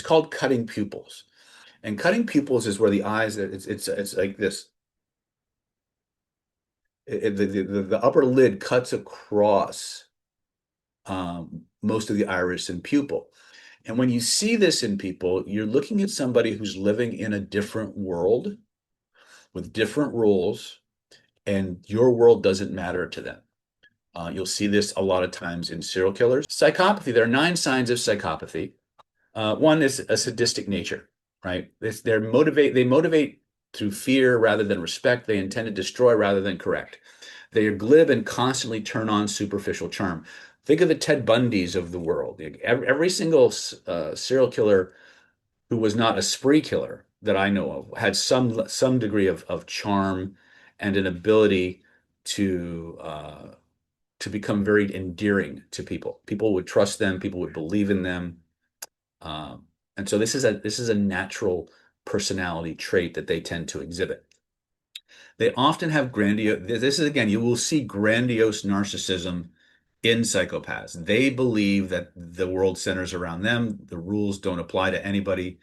called cutting pupils. And cutting pupils is where the eyes, it's like this. The upper lid cuts across most of the iris and pupil. And when you see this in people, you're looking at somebody who's living in a different world with different rules, and your world doesn't matter to them. You'll see this a lot of times in serial killers. Psychopathy, there are 9 signs of psychopathy. One is a sadistic nature, right? They motivate through fear rather than respect. They intend to destroy rather than correct. They are glib and constantly turn on superficial charm. Think of the Ted Bundys of the world. Every single serial killer who was not a spree killer that I know of had some degree of charm and an ability to become very endearing to people. People would trust them. People would believe in them. And so this is a natural personality trait that they tend to exhibit. They often have grandiose. This is again, you will see grandiose narcissism in psychopaths. They believe that the world centers around them. The rules don't apply to anybody.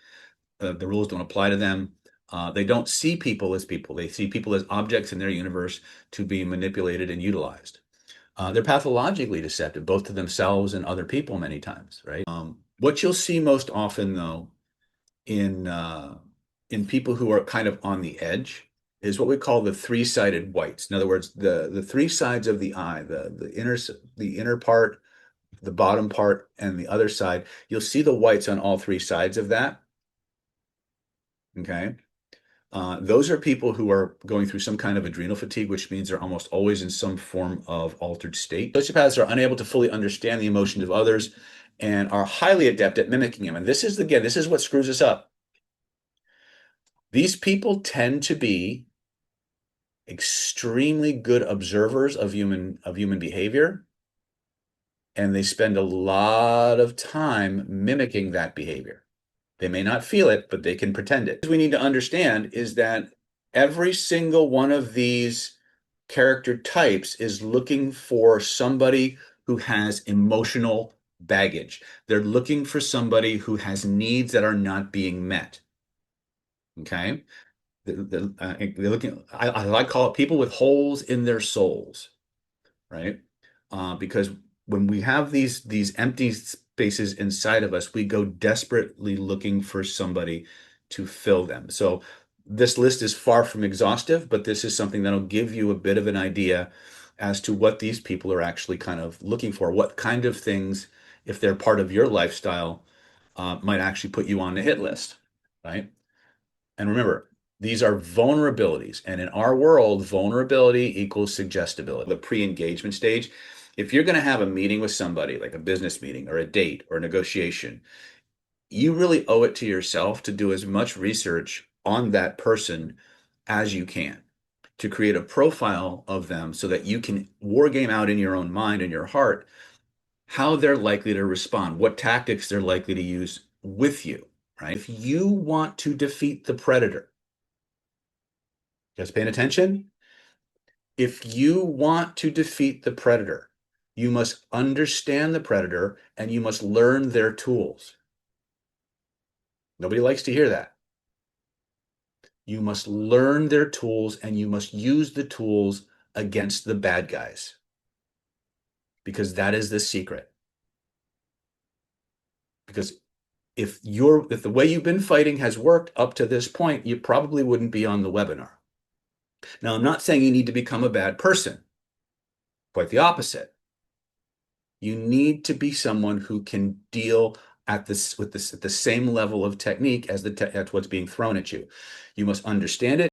The rules don't apply to them. They don't see people as people. They see people as objects in their universe to be manipulated and utilized. They're pathologically deceptive, both to themselves and other people many times, right? What you'll see most often, though, in people who are kind of on the edge is what we call the three-sided whites. In other words, the three sides of the eye, the inner part, the bottom part, and the other side. You'll see the whites on all 3 sides of that. Okay. Those are people who are going through some kind of adrenal fatigue, which means they're almost always in some form of altered state. Sociopaths are unable to fully understand the emotions of others and are highly adept at mimicking them. And this is what screws us up. These people tend to be extremely good observers of human behavior, and they spend a lot of time mimicking that behavior. They may not feel it, but they can pretend it. What we need to understand is that every single one of these character types is looking for somebody who has emotional baggage. They're looking for somebody who has needs that are not being met. Okay? They're looking, I like call it people with holes in their souls, right? Because when we have these empty spaces inside of us, we go desperately looking for somebody to fill them. So this list is far from exhaustive, but this is something that'll give you a bit of an idea as to what these people are actually kind of looking for, what kind of things, if they're part of your lifestyle, might actually put you on the hit list, right? And remember, these are vulnerabilities. And in our world, vulnerability equals suggestibility. The pre-engagement stage, if you're going to have a meeting with somebody, like a business meeting or a date or a negotiation, you really owe it to yourself to do as much research on that person as you can to create a profile of them so that you can war game out in your own mind and your heart how they're likely to respond, what tactics they're likely to use with you, right? If you want to defeat the predator, just paying attention? If you want to defeat the predator, you must understand the predator and you must learn their tools. Nobody likes to hear that. You must learn their tools and you must use the tools against the bad guys. Because that is the secret. Because if the way you've been fighting has worked up to this point, you probably wouldn't be on the webinar. Now, I'm not saying you need to become a bad person. Quite the opposite. You need to be someone who can deal at the same level of technique as what's being thrown at you. You must understand it.